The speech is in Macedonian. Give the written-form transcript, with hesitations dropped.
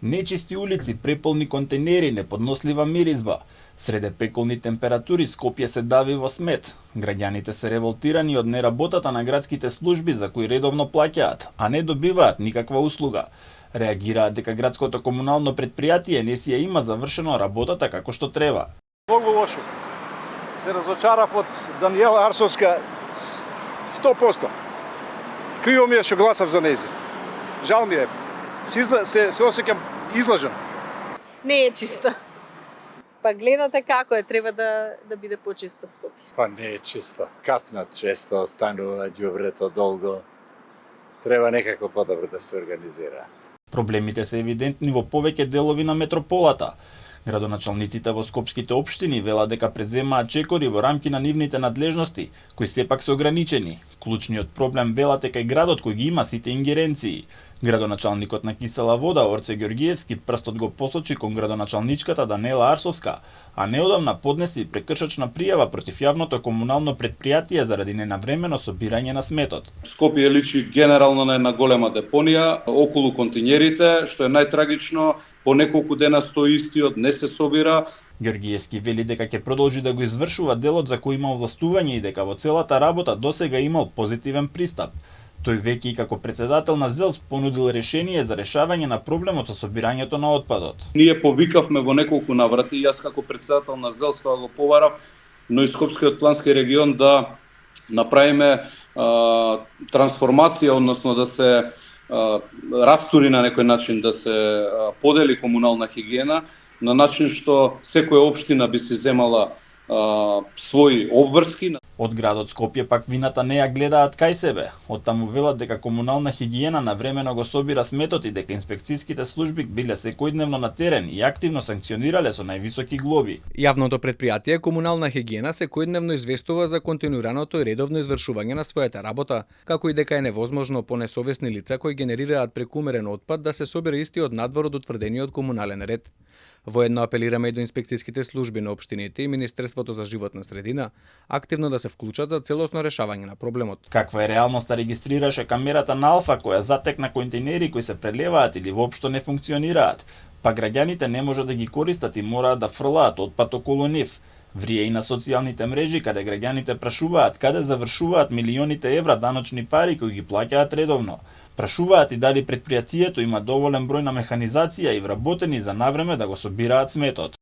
Нечисти улици, преполни контейнери, неподнослива миризба. Среде пеколни температури Скопје се дави во смет. Граѓаните се револтирани од неработата на градските служби за кои редовно плаќаат, а не добиваат никаква услуга. Реагираат дека градското комунално предпријатие не си ја има завршено работата како што треба. Многу лошо. Се разочарав од Даниела Арсовска 100%. Криво ми е што гласав за нејзи. Жал ми е. Се осеќам излажен. Не е чисто. Па гледате како е, треба да биде почисто Скопје. Па не е чисто. Каснат често, останува ѓубрето долго. Треба некако подобро да се организираат. Проблемите се евидентни во повеќе делови на метрополата. Градоначалниците во скопските општини велат дека преземаат чекори во рамки на нивните надлежности, кои сепак се ограничени. Клучниот проблем велат дека градот кој ги има сите ингеренции. Градоначалникот на Кисела вода Орце Ѓоргиевски прстот го посочи кон градоначалничката Даниела Арсовска, а неодамна поднеси прекршачна пријава против јавното комунално предпријатие заради ненавремено собирање на сметот. Скопје личи генерално на една голема депонија околу континерите, што е најтрагично. По неколку дена стои истиот, не се собира. Ѓоргиевски вели дека ќе продолжи да го извршува делот за кој има овластување и дека во целата работа досега имал позитивен пристап. Тој веќе и како председател на ЗЕЛС понудил решение за решавање на проблемот со собирањето на отпадот. Ние повикавме во неколку наврати, јас како председател на ЗЕЛС тоа го поварав, но и Скопскиот плански регион да направиме трансформација, односно да се растури на некој начин, да се подели комунална хигиена на начин што секоја општина би си земала своји обврски. Од градот Скопје пак вината не ја гледаат кај себе. Оттаму велат дека комунална хигиена навремено го собира сметот и дека инспекцијските служби биле секојдневно на терен и активно санкционирале со највисоки глоби. Јавното предпријатие Комунална хигиена секојдневно известува за континуираното и редовно извршување на својата работа, како и дека е невозможно по несовесни лица кои генерираат прекумерен отпад да се собира истиот надвор од утврдениот комунален ред. Воедно апелираме и до инспекцијските служби на општините и Министерството за животна средина активно да се вклучат за целосно решавање на проблемот. Каква е реалноста регистрираше камерата на Алфа која затекна контейнери кои се прелеваат или воопшто не функционираат, па граѓаните не може да ги користат и мораат да фрлаат отпад околу нив. Врие и на социјалните мрежи каде граѓаните прашуваат каде завршуваат милионите евра даночни пари кои ги плаќаат редовно. Прашуваат и дали предпријатието има доволен број на механизација и вработени за навреме да го собираат сметот.